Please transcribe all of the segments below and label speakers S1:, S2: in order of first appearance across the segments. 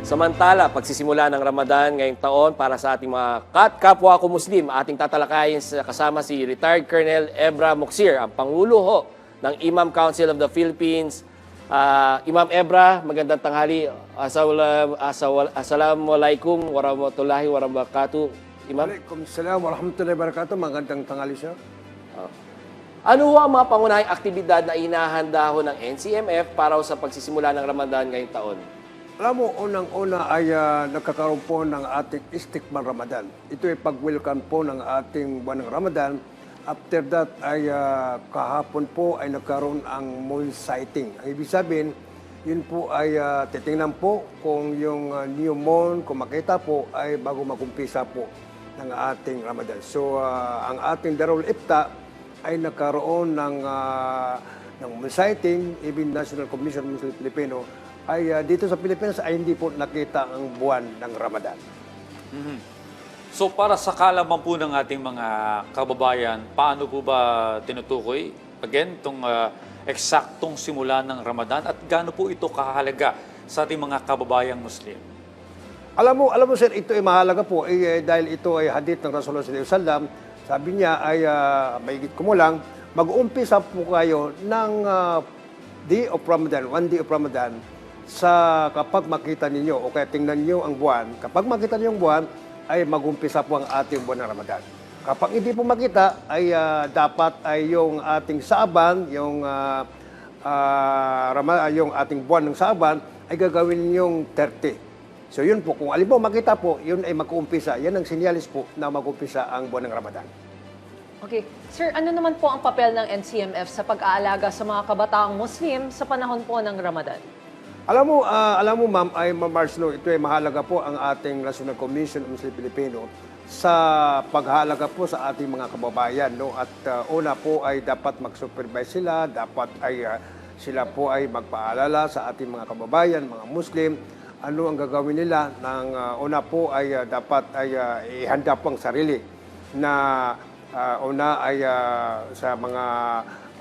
S1: Samantala, pagsisimula ng Ramadan ngayong taon para sa ating mga kapwa ko Muslim, ating tatalakayin kasama si retired Colonel Ebra Moksir, ang Pangulo ho ng Imam Council of the Philippines. Imam Ebra, magandang tanghali. Assalamualaikum warahmatullahi wabarakatuh. Imam.
S2: Waalaikumsalam warahmatullahi wabarakatuh. Magandang tanghali, sir.
S1: Ano ho ang mga pangunahing aktibidad na inahanda ho ng NCMF para ho sa pagsisimula ng Ramadan ngayong taon?
S2: Alam mo, unang-una ay nagkakaroon po ng ating Istikmal Ramadan. Ito ay pag-welcome po ng ating buwan ng Ramadan. After that ay kahapon po ay nagkaroon ang moon sighting. Ang ibig sabihin, yun po ay titingnan po kung yung new moon, kung makita po, ay bago magumpisa po ng ating Ramadan. So, ang ating Darul Ifta ay nagkaroon ng moon sighting, even National Commission of Muslim Filipino, ay dito sa Pilipinas ay hindi po nakita ang buwan ng Ramadan.
S3: So para sa kalaman po ng ating mga kababayan, paano po ba tinutukoy, again, itong eksaktong simula ng Ramadan at gaano po ito kahalaga sa ating mga kababayang Muslim?
S2: Alam mo sir, ito ay mahalaga po dahil ito ay hadith ng Rasulullah SAW. Sabi niya ay mahigit ko mo lang, mag-umpisa po kayo ng day of Ramadan, one day of Ramadan, sa kapag makita ninyo o kaya tingnan niyo ang buwan. Kapag makita niyo ang buwan, ay mag-umpisa po ang ating buwan ng Ramadan. Kapag hindi po makita, ay dapat ay yung ating Saaban, yung ating buwan ng Saaban, ay gagawin yung 30. So yun po, kung alimbaw makita po, yun ay mag-uumpisa. Yan ang sinyalis po na mag-uumpisa ang buwan ng Ramadan.
S4: Okay. Sir, ano naman po ang papel ng NCMF sa pag-aalaga sa mga kabataang Muslim sa panahon po ng Ramadan?
S2: Alam mo ma'am, ay Marsno, ito ay mahalaga po ang ating National Commission of Muslim Filipino sa paghalaga po sa ating mga kababayan. No? At una po ay dapat mag-supervise sila, dapat ay sila po ay magpaalala sa ating mga kababayan, mga Muslim, ano ang gagawin nila. Una po ay dapat ay ihanda po ang sarili na una ay sa mga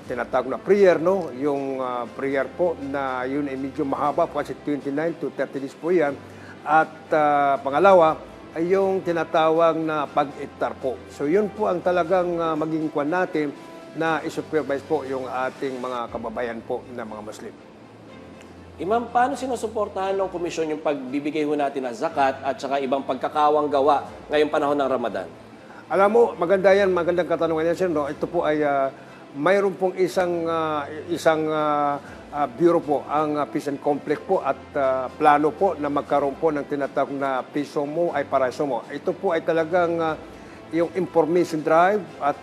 S2: tinatawag na prayer, no? Yung prayer po na yun ay medyo mahaba po kasi 29 to 30 days po yan. At pangalawa ay yung tinatawag na pag-iftar po. So yun po ang talagang maging kwan natin na isupervise po yung ating mga kababayan po na mga Muslim.
S1: Imam, paano sinusuportahan ng komisyon yung pagbibigay ho natin ng zakat at saka ibang pagkakawang gawa ngayong panahon ng Ramadan?
S2: Alam mo, maganda yan, magandang katanungan yan, sir. No? Ito po ay mayroon pong isang bureau po, ang Peace and Conflict po at plano po na magkaroon po ng tinatawag na piso mo ay paraiso mo. Ito po ay talagang yung information drive at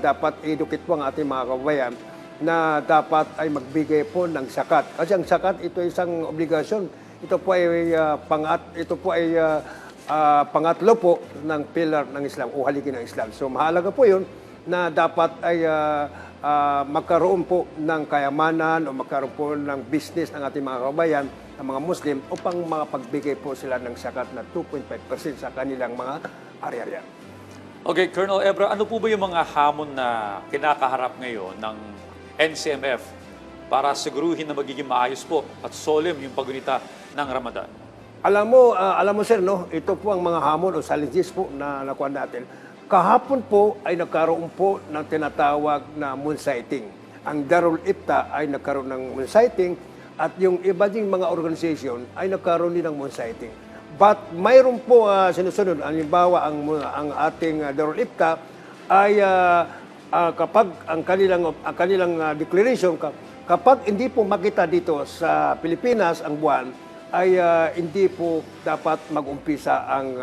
S2: dapat educate po ang ating mga kababayan na dapat ay magbigay po ng zakat. Kasi ang zakat, ito ay isang obligasyon. Ito po ay pangatlo po ng pillar ng Islam o haligi ng Islam. So mahalaga po yun na dapat ay magkaroon po ng kayamanan o magkaroon po ng business ng ating mga kababayan, ng mga Muslim, upang makapagbigay po sila ng zakat na 2.5% sa kanilang mga ari-arian.
S3: Okay, Colonel Ebra, ano po ba yung mga hamon na kinakaharap ngayon ng NCMF para siguruhin na magiging maayos po at solemn yung paggunita ng Ramadan?
S2: Alam mo sir, no, ito po ang mga hamon o challenges po na nakuha natin. Kahapon po ay nagkaroon po ng tinatawag na moon sighting. Ang Darul Ifta ay nagkaroon ng moon sighting at yung iba ding mga organization ay nagkaroon din ng moon sighting. But mayroon po sinusunod, halimbawa ang ating Darul Ifta ay kapag ang kanilang declaration, kapag hindi po makita dito sa Pilipinas ang buwan, ay hindi po dapat mag-umpisa ang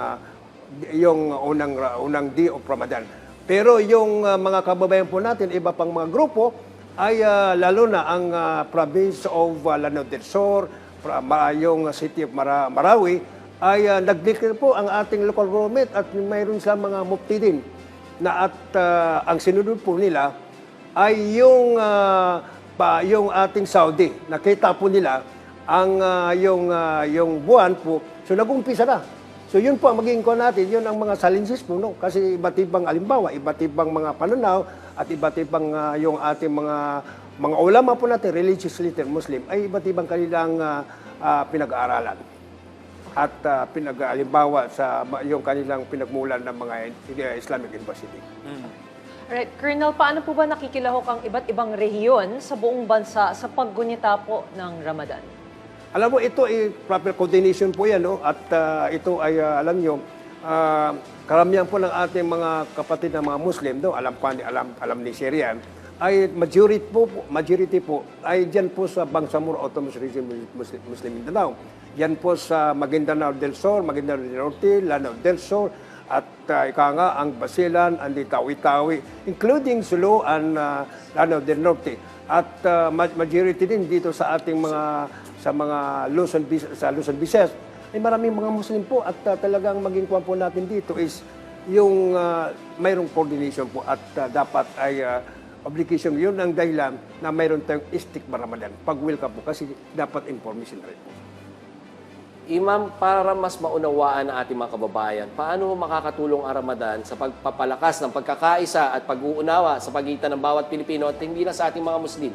S2: yung unang day of Ramadan. Pero yung mga kababayan po natin, iba pang mga grupo, ay lalo na ang province of Lanao del Sur, yung city of Marawi, ay nag-declare po ang ating local government at mayroon sa mga mufti din na at ang sinunod po nila ay yung ating Saudi. Nakita po nila ang yung buwan po. So nag-umpisa na. So yun po ang magiging kuha natin, yun ang mga challenges po, no? Kasi iba't ibang alimbawa, iba't ibang mga pananaw, at iba't ibang yung ating mga ulama po natin, religious leader, Muslim, ay iba't ibang kanilang pinag-aaralan. at pinag-alimbawa sa yung kanilang pinagmulan ng mga Islamic University.
S4: Alright, Colonel, paano po ba nakikilahok ang iba't ibang rehiyon sa buong bansa sa paggunita po ng Ramadan?
S2: Alam mo, ito ay proper coordination po yan, no? At ito ay, alam nyo, karamihan po ng ating mga kapatid na mga Muslim, no? Alam ni Syria, ay majority po ay dyan po sa Bangsamoro Autonomous Region Muslim Mindanao. Yan po sa Maguindanao del Sur, Maguindanao del Norte, Lanao del Sur, at ika nga ang Basilan, ang Tawi-Tawi, including Sulu and Lanao del Norte. At majority din dito sa ating mga Luzon Visayas, ay maraming mga Muslim po at talagang maging kuwan po natin dito is yung mayroong coordination po at dapat ay obligation yun ang dahilan na mayroon tayong istikma Ramadan. Pag-welcome po kasi dapat information na rin po.
S1: Imam, para mas maunawaan ang ating mga kababayan, paano makakatulong ang Ramadan sa pagpapalakas ng pagkakaisa at pag-uunawa sa pagitan ng bawat Pilipino at hindi na sa ating mga Muslim?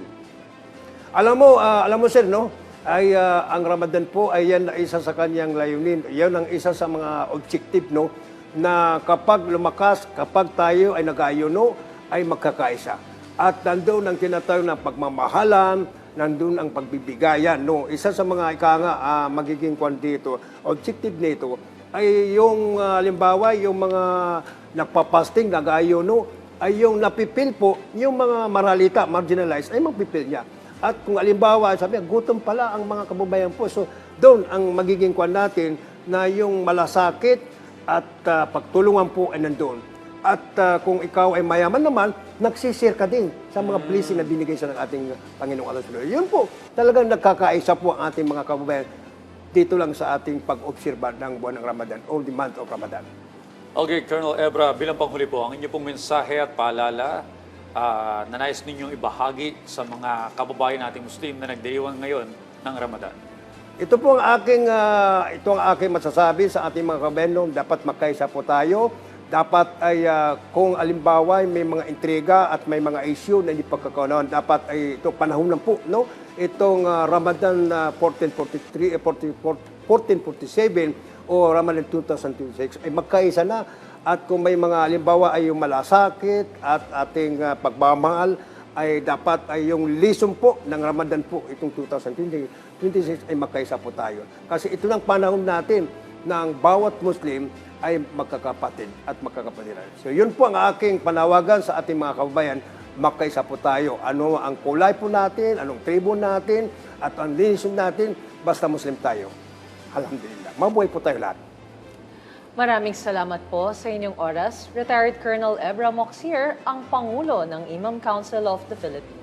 S2: Alam mo sir, no? Ay ang Ramadan po ay yan na isa sa kanyang layunin. Yan ang isa sa mga objective, no? Na kapag lumakas, kapag tayo ay nag-ayuno, ay magkakaisa. At nandoon ang tinatawag ng pagmamahalan, nandun ang pagbibigayan, no? Isa sa mga magiging kwan dito, objective nito, ay yung, halimbawa, yung mga nagpapasting, nag-ayuno, ay yung napipil po, yung mga maralita, marginalized, ay magpipil niya. At kung halimbawa, sabi, gutom pala ang mga kababayan po. So, doon ang magiging kwan natin na yung malasakit at pagtulungan po ay nandoon. At kung ikaw ay mayaman naman, nagsisir ka din sa mga blessing na binigay sa ng ating Panginoong Allah Subhanahu. Yun po, talagang nagkakaisa po ang ating mga kababayan dito lang sa ating pag-obserba ng buwan ng Ramadan, all the month of Ramadan.
S3: Okay, Colonel Ebra, bilang panghuli po, ang inyong pong mensahe at paalala na nais ninyong ibahagi sa mga kababayan nating Muslim na nagdiriwang ngayon ng Ramadan.
S2: Ito po ang aking masasabi sa ating mga kababayan, dapat magkaisa po tayo. Dapat ay kung alimbawa may mga intriga at may mga issue na hindi pagkakaunawan, dapat ay ito panahon lang po, no? Itong Ramadan 1447 o Ramadan 2026 ay magkaisa na. At kung may mga alimbawa ay yung malasakit at ating pagmamahal, ay dapat ay yung lesson po ng Ramadan po itong 2026 ay magkaisa po tayo. Kasi ito lang panahon natin na ang bawat Muslim ay magkakapatid at magkakapatiran. So yun po ang aking panawagan sa ating mga kababayan, magkaisa po tayo. Ano ang kulay po natin, anong tribo natin, at ang nation natin, basta Muslim tayo. Alhamdulillah. Mabuhay po tayo lahat.
S4: Maraming salamat po sa inyong oras. Retired Colonel Ebra Moxier, ang Pangulo ng Imam Council of the Philippines.